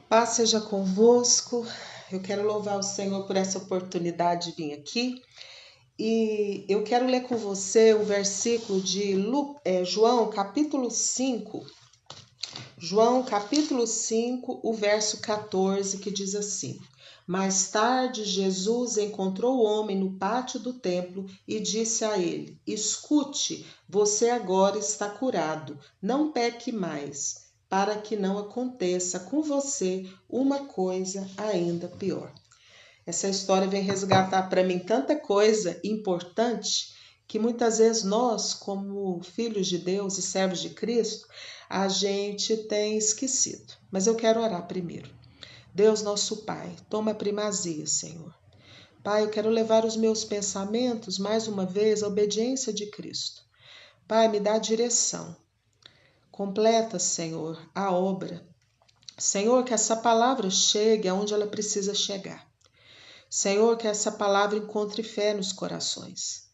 Paz seja convosco. Eu quero louvar o Senhor por essa oportunidade de vir aqui. E eu quero ler com você o versículo de João, capítulo 5. João, capítulo 5, o verso 14, que diz assim: Mais tarde, Jesus encontrou o homem no pátio do templo e disse a ele: Escute, você agora está curado, não peque mais, para que não aconteça com você uma coisa ainda pior. Essa história vem resgatar para mim tanta coisa importante que muitas vezes nós, como filhos de Deus e servos de Cristo, a gente tem esquecido. Mas eu quero orar primeiro. Deus, nosso Pai, toma a primazia, Senhor. Pai, eu quero levar os meus pensamentos, mais uma vez, à obediência de Cristo. Pai, me dá direção. Completa, Senhor, a obra. Senhor, que essa palavra chegue aonde ela precisa chegar. Senhor, que essa palavra encontre fé nos corações.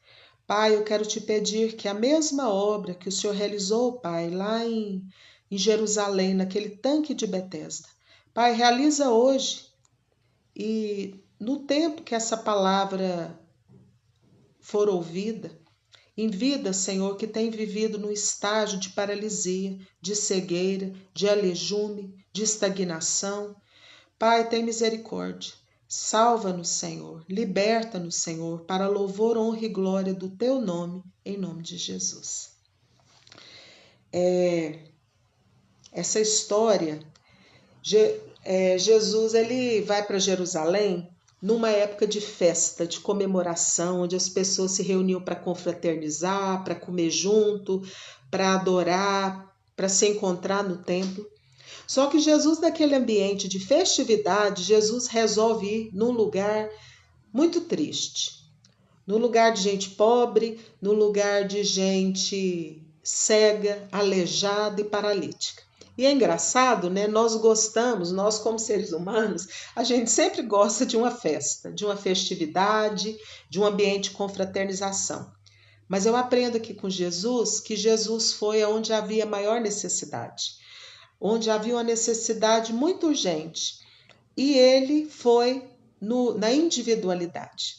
Pai, eu quero te pedir que a mesma obra que o Senhor realizou, Pai, lá em Jerusalém, naquele tanque de Betesda, Pai, realiza hoje e no tempo que essa palavra for ouvida, em vida, Senhor, que tem vivido no estágio de paralisia, de cegueira, de alelume, de estagnação, Pai, tem misericórdia. Salva-nos, Senhor, liberta-nos, Senhor, para louvor, honra e glória do teu nome, em nome de Jesus. Essa história, Jesus ele vai para Jerusalém numa época de festa, de comemoração, onde as pessoas se reuniam para confraternizar, para comer junto, para adorar, para se encontrar no templo. Só que Jesus, naquele ambiente de festividade, Jesus resolve ir num lugar muito triste. No lugar de gente pobre, no lugar de gente cega, aleijada e paralítica. E é engraçado, né? Nós gostamos, nós como seres humanos, a gente sempre gosta de uma festa, de uma festividade, de um ambiente de confraternização. Mas eu aprendo aqui com Jesus que Jesus foi aonde havia maior necessidade, onde havia uma necessidade muito urgente. E ele foi na individualidade.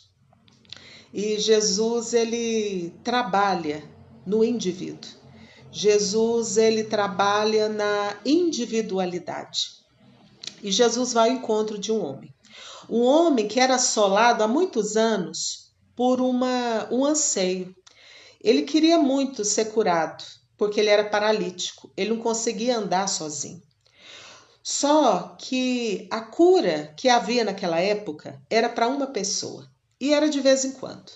E Jesus, ele trabalha no indivíduo. Jesus, ele trabalha na individualidade. E Jesus vai ao encontro de um homem. Um homem que era assolado há muitos anos por um anseio. Ele queria muito ser curado, porque ele era paralítico, ele não conseguia andar sozinho. Só que a cura que havia naquela época era para uma pessoa, e era de vez em quando.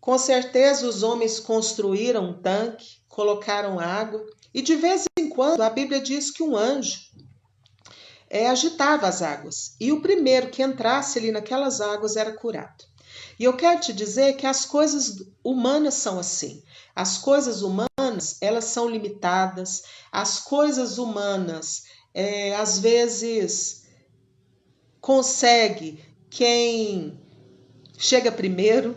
Com certeza os homens construíram um tanque, colocaram água, e de vez em quando a Bíblia diz que um anjo agitava as águas, e o primeiro que entrasse ali naquelas águas era curado. E eu quero te dizer que as coisas humanas são assim. As coisas humanas, elas são limitadas. As coisas humanas, às vezes, consegue quem chega primeiro.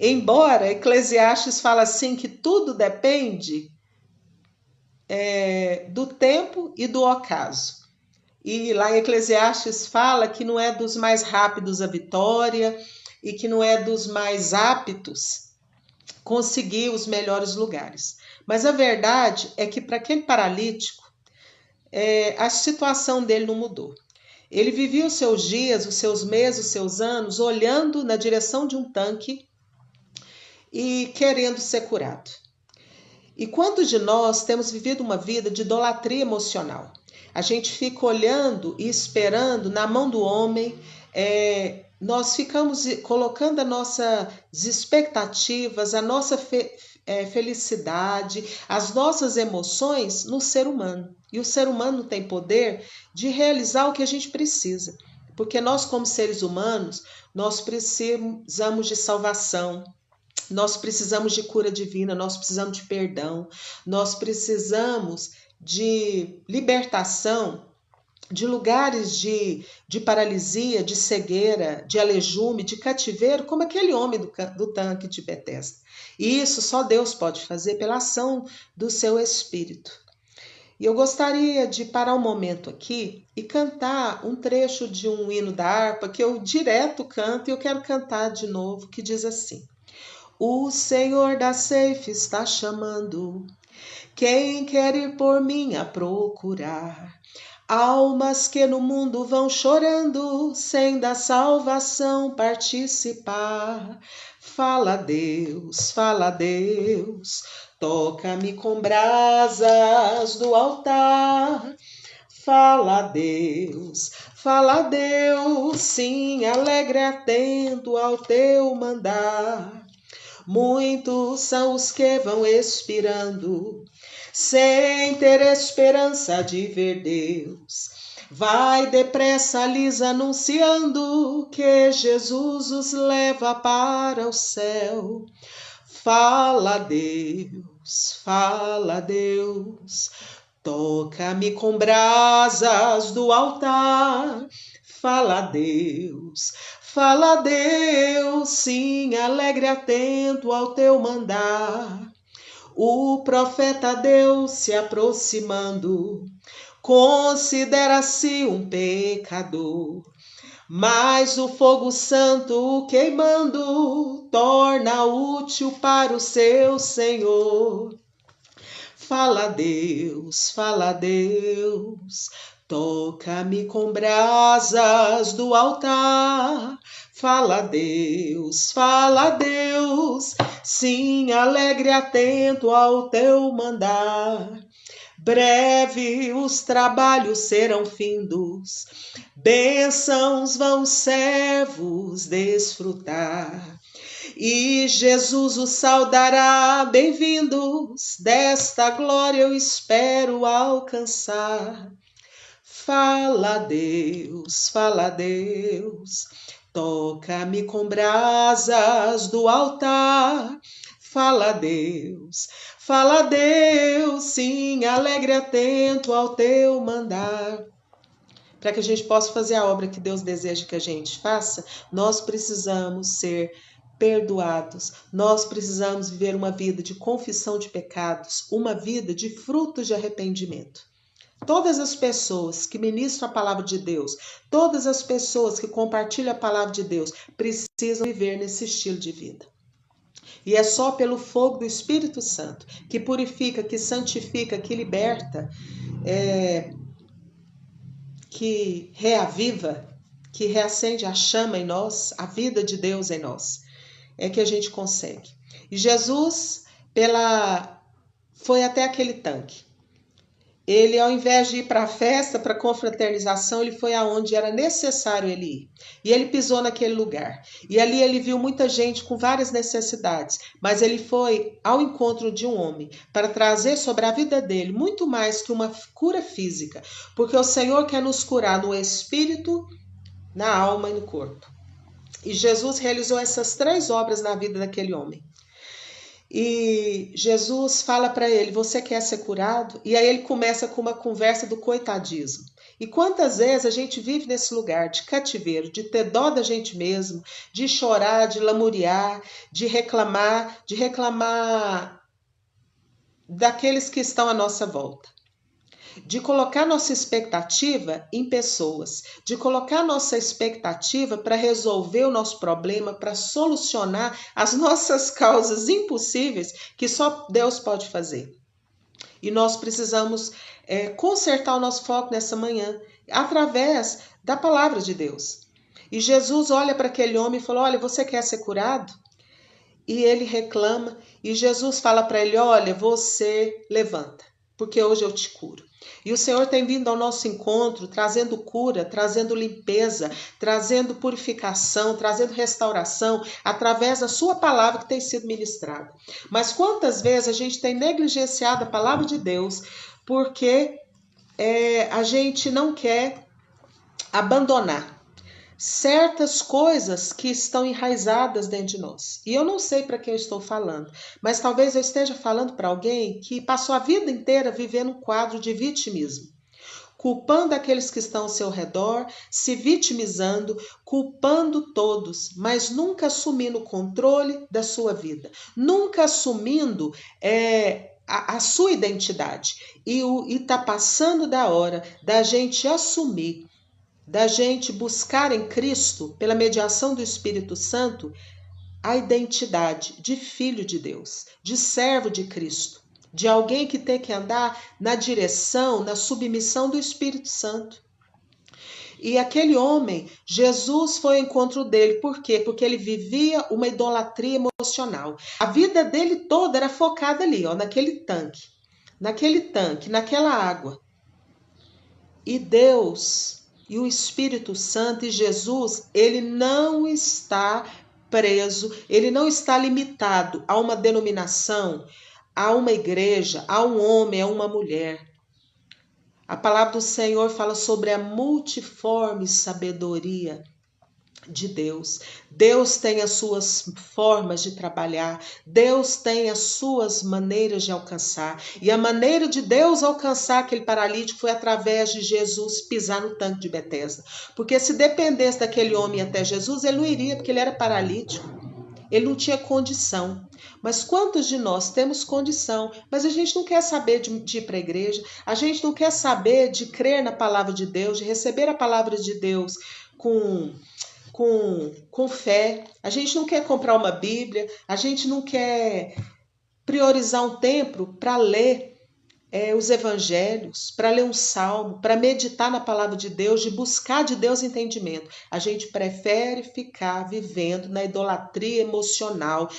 Embora Eclesiastes fala assim que tudo depende do tempo e do ocaso. E lá em Eclesiastes fala que não é dos mais rápidos a vitória e que não é dos mais aptos conseguir os melhores lugares. Mas a verdade é que para aquele paralítico, a situação dele não mudou. Ele vivia os seus dias, os seus meses, os seus anos, olhando na direção de um tanque e querendo ser curado. E quantos de nós temos vivido uma vida de idolatria emocional? A gente fica olhando e esperando na mão do homem, nós ficamos colocando as nossas expectativas, a nossa felicidade, as nossas emoções no ser humano. E o ser humano tem poder de realizar o que a gente precisa. Porque nós, como seres humanos, nós precisamos de salvação, nós precisamos de cura divina, nós precisamos de perdão, nós precisamos de libertação de lugares de paralisia, de cegueira, de alelume, de cativeiro, como aquele homem do tanque de Betesda. E isso só Deus pode fazer pela ação do seu Espírito. E eu gostaria de parar um momento aqui e cantar um trecho de um hino da harpa que eu direto canto e eu quero cantar de novo, que diz assim: O Senhor da ceifa está chamando quem quer ir por mim a procurar. Almas que no mundo vão chorando, sem da salvação participar. Fala Deus, toca-me com brasas do altar. Fala Deus, sim, alegre atento ao teu mandar. Muitos são os que vão expirando, sem ter esperança de ver Deus. Vai depressa lhes anunciando que Jesus os leva para o céu. Fala Deus, toca-me com brasas do altar. Fala Deus, sim, alegre atento ao teu mandar. O profeta Deus se aproximando, considera-se um pecador, mas o fogo santo queimando torna útil para o seu Senhor. Fala Deus, toca-me com brasas do altar. Fala Deus, sim, alegre atento ao teu mandar. Breve os trabalhos serão findos, bênçãos vão os servos desfrutar. E Jesus os saudará, bem-vindos, desta glória eu espero alcançar. Fala Deus, toca-me com brasas do altar. Fala Deus, sim, alegre atento ao teu mandar. Para que a gente possa fazer a obra que Deus deseja que a gente faça, nós precisamos ser perdoados, nós precisamos viver uma vida de confissão de pecados, uma vida de frutos de arrependimento. Todas as pessoas que ministram a palavra de Deus, todas as pessoas que compartilham a palavra de Deus, precisam viver nesse estilo de vida. E é só pelo fogo do Espírito Santo, que purifica, que santifica, que liberta, que reaviva, que reacende a chama em nós, a vida de Deus em nós, é que a gente consegue. E Jesus foi até aquele tanque. Ele, ao invés de ir para a festa, para a confraternização, ele foi aonde era necessário ele ir. E ele pisou naquele lugar. E ali ele viu muita gente com várias necessidades. Mas ele foi ao encontro de um homem para trazer sobre a vida dele muito mais que uma cura física. Porque o Senhor quer nos curar no espírito, na alma e no corpo. E Jesus realizou essas 3 obras na vida daquele homem. E Jesus fala para ele, você quer ser curado? E aí ele começa com uma conversa do coitadismo. E quantas vezes a gente vive nesse lugar de cativeiro, de ter dó da gente mesmo, de chorar, de lamuriar, de reclamar daqueles que estão à nossa volta. De colocar nossa expectativa em pessoas, de colocar nossa expectativa para resolver o nosso problema, para solucionar as nossas causas impossíveis que só Deus pode fazer. E nós precisamos consertar o nosso foco nessa manhã, através da palavra de Deus. E Jesus olha para aquele homem e fala, olha, você quer ser curado? E ele reclama, e Jesus fala para ele, olha, você levanta, porque hoje eu te curo. E o Senhor tem vindo ao nosso encontro, trazendo cura, trazendo limpeza, trazendo purificação, trazendo restauração, através da sua palavra que tem sido ministrada. Mas quantas vezes a gente tem negligenciado a palavra de Deus, porque a gente não quer abandonar certas coisas que estão enraizadas dentro de nós. E eu não sei para quem eu estou falando, mas talvez eu esteja falando para alguém que passou a vida inteira vivendo um quadro de vitimismo, culpando aqueles que estão ao seu redor, se vitimizando, culpando todos, mas nunca assumindo o controle da sua vida, nunca assumindo a sua identidade. E está passando da hora da gente assumir, da gente buscar em Cristo, pela mediação do Espírito Santo, a identidade de filho de Deus, de servo de Cristo, de alguém que tem que andar na direção, na submissão do Espírito Santo. E aquele homem, Jesus foi ao encontro dele. Por quê? Porque ele vivia uma idolatria emocional. A vida dele toda era focada ali, ó, naquele tanque, naquela água. E Deus, e o Espírito Santo e Jesus, ele não está preso, ele não está limitado a uma denominação, a uma igreja, a um homem, a uma mulher. A palavra do Senhor fala sobre a multiforme sabedoria de Deus. Deus tem as suas formas de trabalhar, Deus tem as suas maneiras de alcançar. E a maneira de Deus alcançar aquele paralítico foi através de Jesus pisar no tanque de Betesda. Porque se dependesse daquele homem até Jesus, ele não iria, porque ele era paralítico. Ele não tinha condição. Mas quantos de nós temos condição, mas a gente não quer saber de ir para a igreja, a gente não quer saber de crer na palavra de Deus, de receber a palavra de Deus com fé, a gente não quer comprar uma Bíblia, a gente não quer priorizar um tempo para ler os evangelhos, para ler um salmo, para meditar na palavra de Deus, de buscar de Deus entendimento. A gente prefere ficar vivendo na idolatria emocional,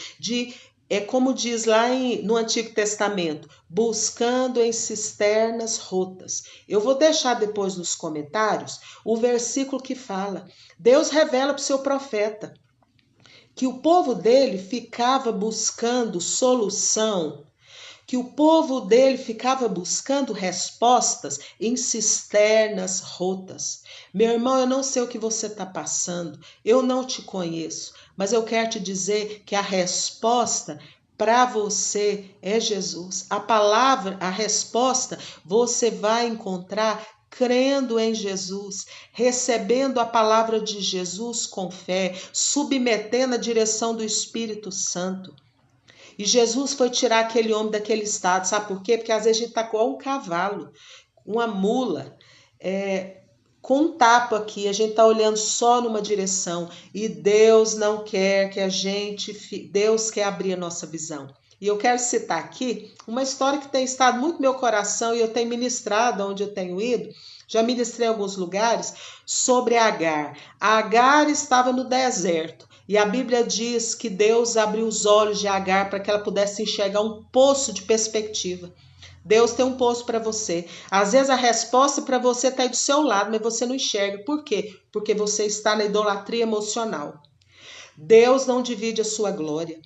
como diz lá no Antigo Testamento, buscando em cisternas rotas. Eu vou deixar depois nos comentários o versículo que fala. Deus revela para o seu profeta que o povo dele ficava buscando solução, que o povo dele ficava buscando respostas em cisternas rotas. Meu irmão, eu não sei o que você está passando, eu não te conheço, mas eu quero te dizer que a resposta para você é Jesus. A palavra, a resposta, você vai encontrar crendo em Jesus, recebendo a palavra de Jesus com fé, submetendo a direção do Espírito Santo. E Jesus foi tirar aquele homem daquele estado, sabe por quê? Porque às vezes a gente está com um cavalo, uma mula, com um tapo aqui, a gente está olhando só numa direção e Deus não quer que Deus quer abrir a nossa visão. E eu quero citar aqui uma história que tem estado muito no meu coração e eu tenho ministrado onde eu tenho ido, já ministrei em alguns lugares, sobre Agar. A Agar estava no deserto e a Bíblia diz que Deus abriu os olhos de Agar para que ela pudesse enxergar um poço de perspectiva. Deus tem um poço para você. Às vezes a resposta para você está aí do seu lado, mas você não enxerga. Por quê? Porque você está na idolatria emocional. Deus não divide a sua glória.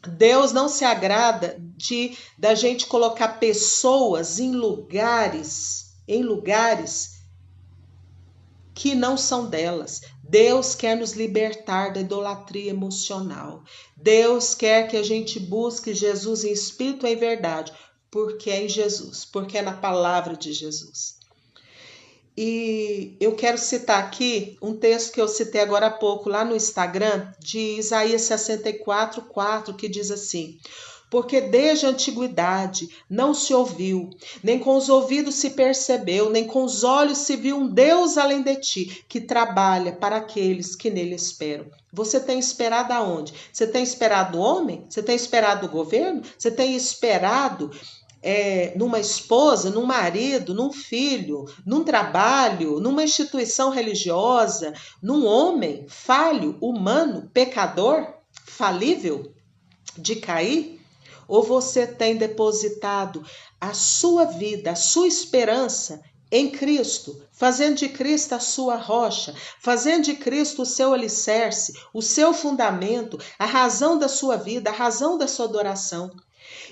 Deus não se agrada da gente colocar pessoas em lugares que não são delas. Deus quer nos libertar da idolatria emocional. Deus quer que a gente busque Jesus em espírito e em verdade, porque é em Jesus, porque é na palavra de Jesus. E eu quero citar aqui um texto que eu citei agora há pouco lá no Instagram, de Isaías 64:4, que diz assim: porque desde a antiguidade não se ouviu, nem com os ouvidos se percebeu, nem com os olhos se viu um Deus além de ti, que trabalha para aqueles que nele esperam. Você tem esperado aonde? Você tem esperado o homem? Você tem esperado o governo? Você tem esperado numa esposa, num marido, num filho, num trabalho, numa instituição religiosa, num homem falho, humano, pecador, falível, de cair? Ou você tem depositado a sua vida, a sua esperança em Cristo, fazendo de Cristo a sua rocha, fazendo de Cristo o seu alicerce, o seu fundamento, a razão da sua vida, a razão da sua adoração?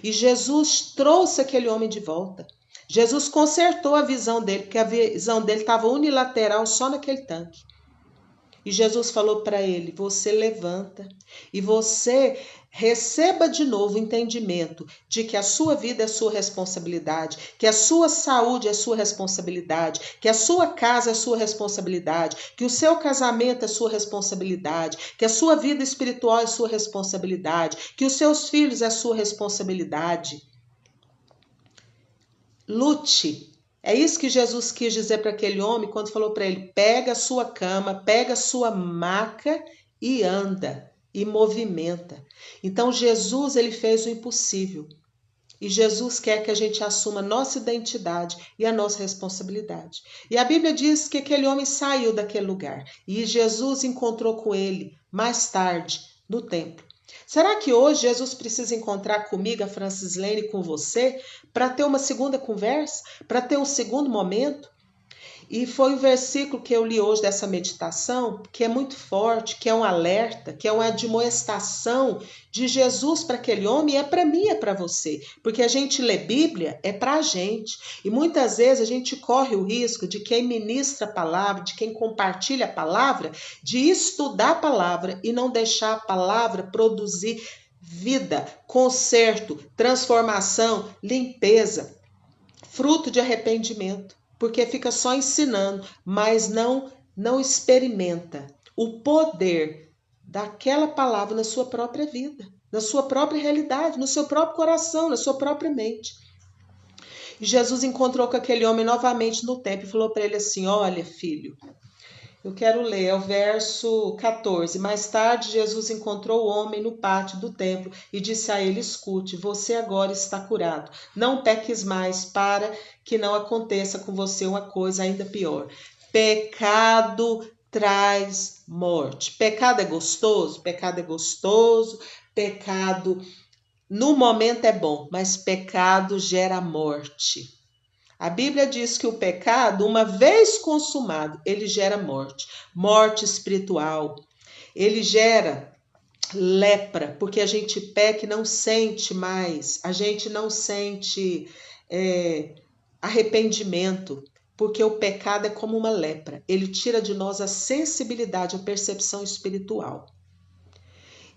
E Jesus trouxe aquele homem de volta. Jesus consertou a visão dele, porque a visão dele estava unilateral só naquele tanque. E Jesus falou para ele: você levanta e você receba de novo o entendimento de que a sua vida é sua responsabilidade, que a sua saúde é sua responsabilidade, que a sua casa é sua responsabilidade, que o seu casamento é sua responsabilidade, que a sua vida espiritual é sua responsabilidade, que os seus filhos é sua responsabilidade. lute. É isso que Jesus quis dizer para aquele homem quando falou para ele: pega a sua cama, pega a sua maca e anda, e movimenta. Então Jesus, ele fez o impossível. E Jesus quer que a gente assuma nossa identidade e a nossa responsabilidade. E a Bíblia diz que aquele homem saiu daquele lugar e Jesus encontrou com ele mais tarde no templo. Será que hoje Jesus precisa encontrar comigo, a Francislene, com você, para ter uma segunda conversa, para ter um segundo momento? E foi o versículo que eu li hoje dessa meditação, que é muito forte, que é um alerta, que é uma admoestação de Jesus para aquele homem, é para mim, é para você. Porque a gente lê Bíblia, é para a gente. E muitas vezes a gente corre o risco de quem ministra a palavra, de quem compartilha a palavra, de estudar a palavra e não deixar a palavra produzir vida, conserto, transformação, limpeza, fruto de arrependimento. Porque fica só ensinando, mas não experimenta o poder daquela palavra na sua própria vida, na sua própria realidade, no seu próprio coração, na sua própria mente. E Jesus encontrou com aquele homem novamente no templo e falou para ele assim: olha, filho, eu quero ler, é o verso 14. Mais tarde, Jesus encontrou o homem no pátio do templo e disse a ele: escute, você agora está curado. Não peques mais, para que não aconteça com você uma coisa ainda pior. Pecado traz morte. Pecado é gostoso? Pecado é gostoso. Pecado no momento é bom, mas pecado gera morte. A Bíblia diz que o pecado, uma vez consumado, ele gera morte, morte espiritual. Ele gera lepra, porque a gente peca e não sente mais, a gente não sente arrependimento, porque o pecado é como uma lepra, ele tira de nós a sensibilidade, a percepção espiritual.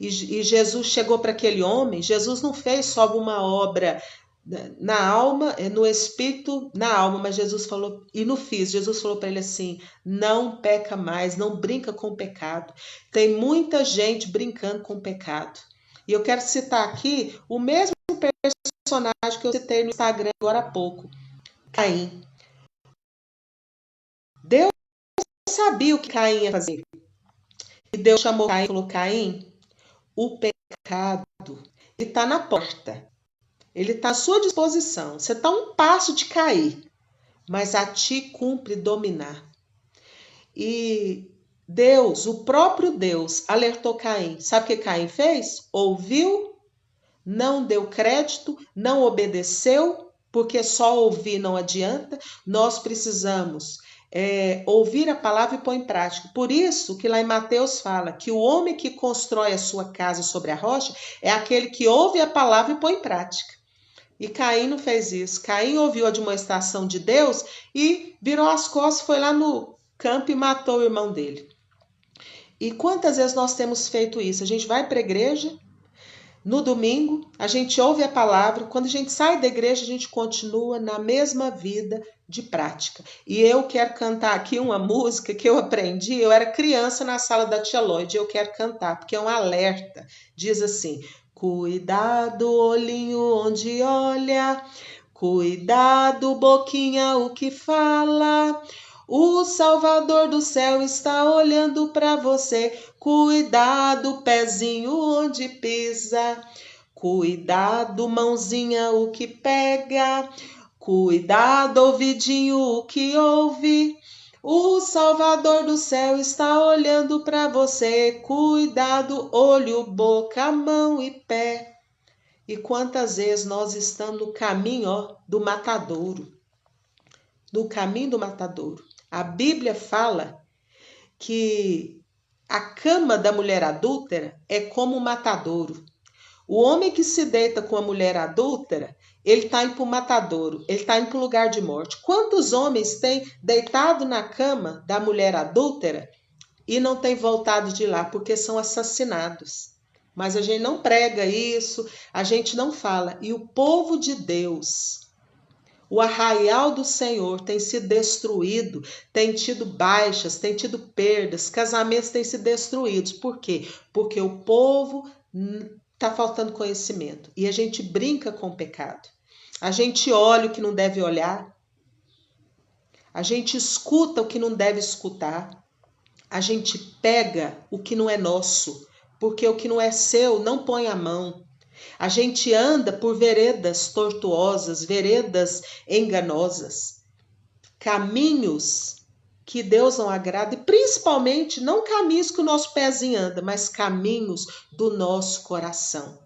E Jesus chegou para aquele homem, Jesus não fez só uma obra na alma, no espírito, na alma, mas Jesus falou, e no físico, Jesus falou para ele assim: não peca mais, não brinca com o pecado. Tem muita gente brincando com o pecado. E eu quero citar aqui o mesmo personagem que eu citei no Instagram agora há pouco, Caim. Deus sabia o que Caim ia fazer. E Deus chamou Caim e falou: Caim, o pecado, ele está na porta. Ele está à sua disposição. Você está um passo de cair, mas a ti cumpre dominar. E Deus, o próprio Deus, alertou Caim. Sabe o que Caim fez? Ouviu, não deu crédito, não obedeceu, porque só ouvir não adianta. Nós precisamos ouvir a palavra e pôr em prática. Por isso que lá em Mateus fala que o homem que constrói a sua casa sobre a rocha é aquele que ouve a palavra e põe em prática. E Caim não fez isso. Caim ouviu a demonstração de Deus e virou as costas, foi lá no campo e matou o irmão dele. E quantas vezes nós temos feito isso? A gente vai para a igreja, no domingo, a gente ouve a palavra, quando a gente sai da igreja, a gente continua na mesma vida de prática. E eu quero cantar aqui uma música que eu aprendi, eu era criança na sala da tia Lloyd, eu quero cantar, porque é um alerta. Diz assim: cuidado, olhinho onde olha, cuidado, boquinha o que fala. O Salvador do céu está olhando para você. Cuidado, pezinho onde pisa. Cuidado, mãozinha o que pega. Cuidado, ouvidinho o que ouve. O Salvador do céu está olhando para você. Cuidado, olho, boca, mão e pé. E quantas vezes nós estamos no caminho do matadouro. No caminho do matadouro. A Bíblia fala que a cama da mulher adúltera é como um matadouro. O homem que se deita com a mulher adúltera, ele está indo para o matadouro, ele está indo para o lugar de morte. Quantos homens têm deitado na cama da mulher adúltera e não têm voltado de lá porque são assassinados? Mas a gente não prega isso, a gente não fala. E o povo de Deus, o arraial do Senhor tem sido destruído, tem tido baixas, tem tido perdas, casamentos têm sido destruídos. Por quê? Porque o povo está faltando conhecimento e a gente brinca com o pecado. A gente olha o que não deve olhar. A gente escuta o que não deve escutar. A gente pega o que não é nosso, porque o que não é seu não põe a mão. A gente anda por veredas tortuosas, veredas enganosas, caminhos que Deus não agrada, e principalmente não caminhos que o nosso pezinho anda, mas caminhos do nosso coração.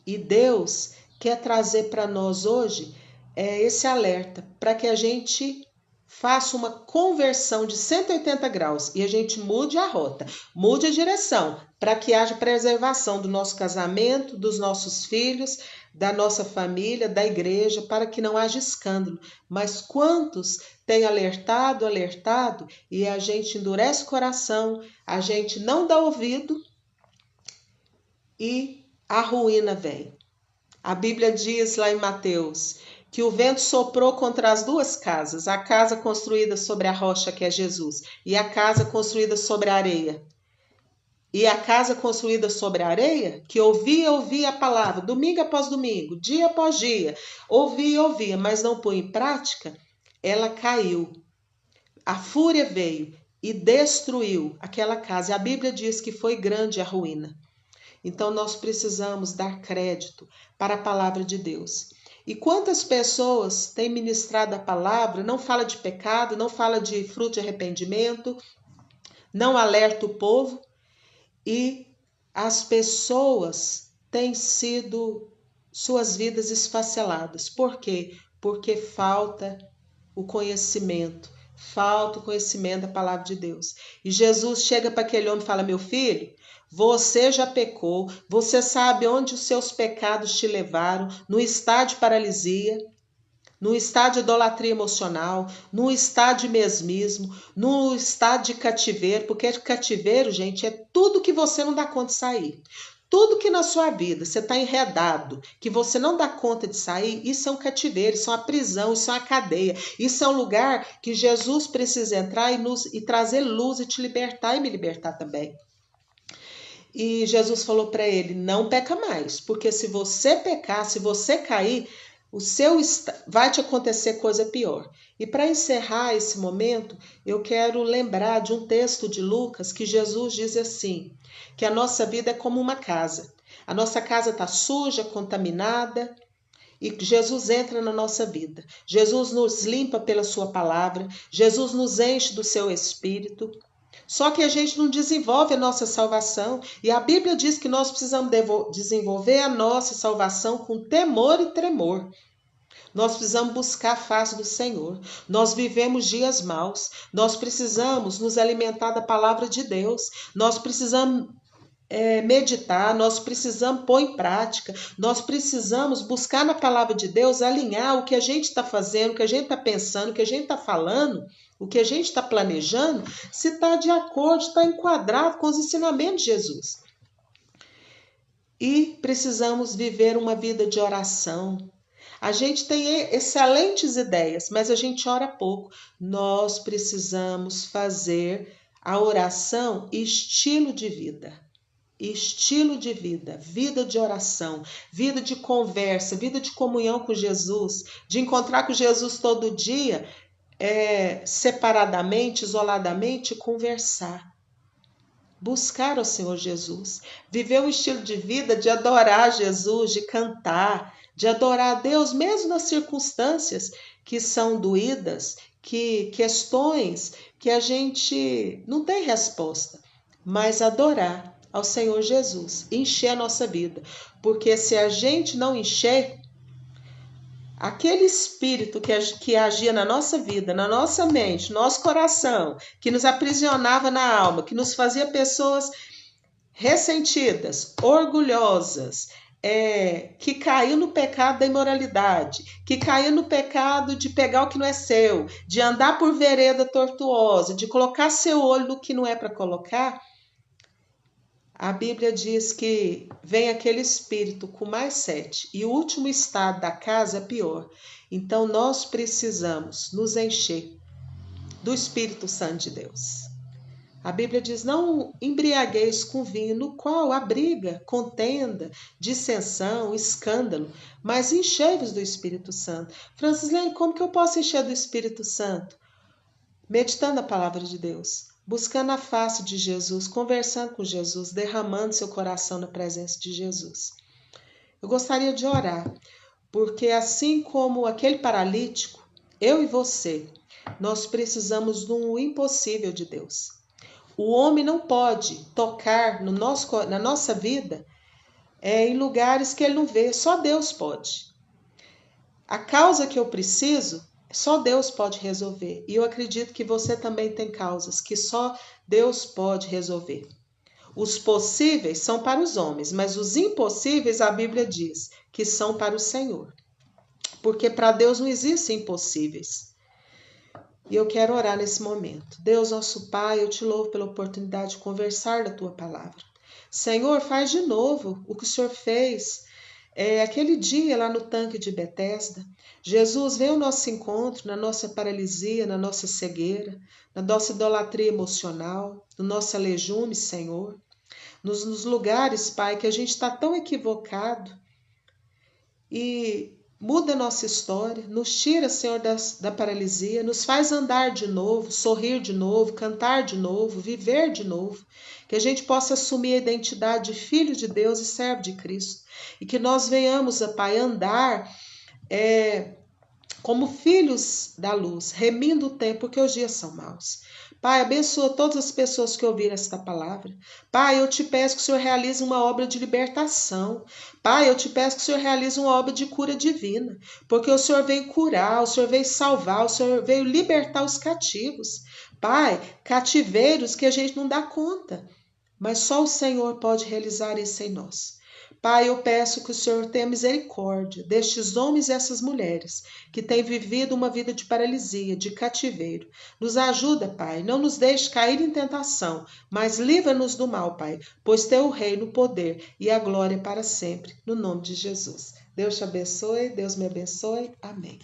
E Deus quer trazer para nós hoje esse alerta, para que a gente faça uma conversão de 180 graus e a gente mude a rota, mude a direção, para que haja preservação do nosso casamento, dos nossos filhos, da nossa família, da igreja, para que não haja escândalo. Mas quantos têm alertado e a gente endurece o coração, a gente não dá ouvido e a ruína vem. A Bíblia diz lá em Mateus que o vento soprou contra as duas casas, a casa construída sobre a rocha, que é Jesus, e a casa construída sobre a areia. E a casa construída sobre a areia, que ouvia a palavra, domingo após domingo, dia após dia, ouvia, mas não põe em prática, ela caiu. A fúria veio e destruiu aquela casa. E a Bíblia diz que foi grande a ruína. Então nós precisamos dar crédito para a palavra de Deus. E quantas pessoas têm ministrado a palavra, não fala de pecado, não fala de fruto de arrependimento, não alerta o povo, e as pessoas têm sido suas vidas esfaceladas. Por quê? Porque falta o conhecimento da palavra de Deus. E Jesus chega para aquele homem e fala: meu filho, você já pecou, você sabe onde os seus pecados te levaram, no estado de paralisia, no estado de idolatria emocional, no estado de mesmismo, no estado de cativeiro, porque cativeiro, gente, é tudo que você não dá conta de sair. Tudo que na sua vida você está enredado, que você não dá conta de sair, isso é um cativeiro, isso é uma prisão, isso é uma cadeia. Isso é um lugar que Jesus precisa entrar e trazer luz e te libertar e me libertar também. E Jesus falou para ele: não peca mais, porque se você pecar, se você cair, vai te acontecer coisa pior. E para encerrar esse momento, eu quero lembrar de um texto de Lucas que Jesus diz assim, que a nossa vida é como uma casa. A nossa casa está suja, contaminada, e Jesus entra na nossa vida. Jesus nos limpa pela sua palavra, Jesus nos enche do seu espírito. Só que a gente não desenvolve a nossa salvação. E a Bíblia diz que nós precisamos desenvolver a nossa salvação com temor e tremor. Nós precisamos buscar a face do Senhor. Nós vivemos dias maus. Nós precisamos nos alimentar da palavra de Deus. Nós precisamos meditar, nós precisamos pôr em prática, nós precisamos buscar na palavra de Deus alinhar o que a gente está fazendo, o que a gente está pensando, o que a gente está falando, o que a gente está planejando, se está de acordo, está enquadrado com os ensinamentos de Jesus. E precisamos viver uma vida de oração. A gente tem excelentes ideias, mas a gente ora pouco. Nós precisamos fazer a oração estilo de vida. Estilo de vida, vida de oração, vida de conversa, vida de comunhão com Jesus, de encontrar com Jesus todo dia, separadamente, isoladamente, conversar. Buscar o Senhor Jesus, viver um estilo de vida de adorar Jesus, de cantar, de adorar a Deus, mesmo nas circunstâncias que são doídas, questões que a gente não tem resposta, mas adorar ao Senhor Jesus, encher a nossa vida, porque se a gente não encher, aquele espírito que agia na nossa vida, na nossa mente, no nosso coração, que nos aprisionava na alma, que nos fazia pessoas ressentidas, orgulhosas, que caiu no pecado da imoralidade, que caiu no pecado de pegar o que não é seu, de andar por vereda tortuosa, de colocar seu olho no que não é para colocar. A Bíblia diz que vem aquele espírito com mais 7 e o último estado da casa é pior. Então nós precisamos nos encher do Espírito Santo de Deus. A Bíblia diz: não embriagueis com vinho, no qual há briga, contenda, dissensão, escândalo, mas enchei-vos do Espírito Santo. Francislene, como que eu posso encher do Espírito Santo? Meditando a palavra de Deus, buscando a face de Jesus, conversando com Jesus, derramando seu coração na presença de Jesus. Eu gostaria de orar, porque assim como aquele paralítico, eu e você, nós precisamos do impossível de Deus. O homem não pode tocar na nossa vida em lugares que ele não vê, só Deus pode. A causa que eu preciso, só Deus pode resolver. E eu acredito que você também tem causas que só Deus pode resolver. Os possíveis são para os homens, mas os impossíveis, a Bíblia diz, que são para o Senhor. Porque para Deus não existem impossíveis. E eu quero orar nesse momento. Deus, nosso Pai, eu te louvo pela oportunidade de conversar da tua palavra. Senhor, faz de novo o que o Senhor fez aquele dia lá no tanque de Betesda. Jesus, vem ao nosso encontro, na nossa paralisia, na nossa cegueira, na nossa idolatria emocional, no nosso alejume, Senhor. Nos lugares, Pai, que a gente está tão equivocado. E muda a nossa história, nos tira, Senhor, da paralisia, nos faz andar de novo, sorrir de novo, cantar de novo, viver de novo. Que a gente possa assumir a identidade de filho de Deus e servo de Cristo. E que nós venhamos, Pai, andar como filhos da luz, remindo o tempo, porque os dias são maus. Pai, abençoa todas as pessoas que ouviram esta palavra. Pai, eu te peço que o Senhor realize uma obra de libertação. Pai, eu te peço que o Senhor realize uma obra de cura divina, porque o Senhor veio curar, o Senhor veio salvar, o Senhor veio libertar os cativos. Pai, cativeiros que a gente não dá conta, mas só o Senhor pode realizar isso em nós. Pai, eu peço que o Senhor tenha misericórdia destes homens e essas mulheres que têm vivido uma vida de paralisia, de cativeiro. Nos ajuda, Pai, não nos deixe cair em tentação, mas livra-nos do mal, Pai, pois teu reino, o poder e a glória para sempre, no nome de Jesus. Deus te abençoe, Deus me abençoe. Amém.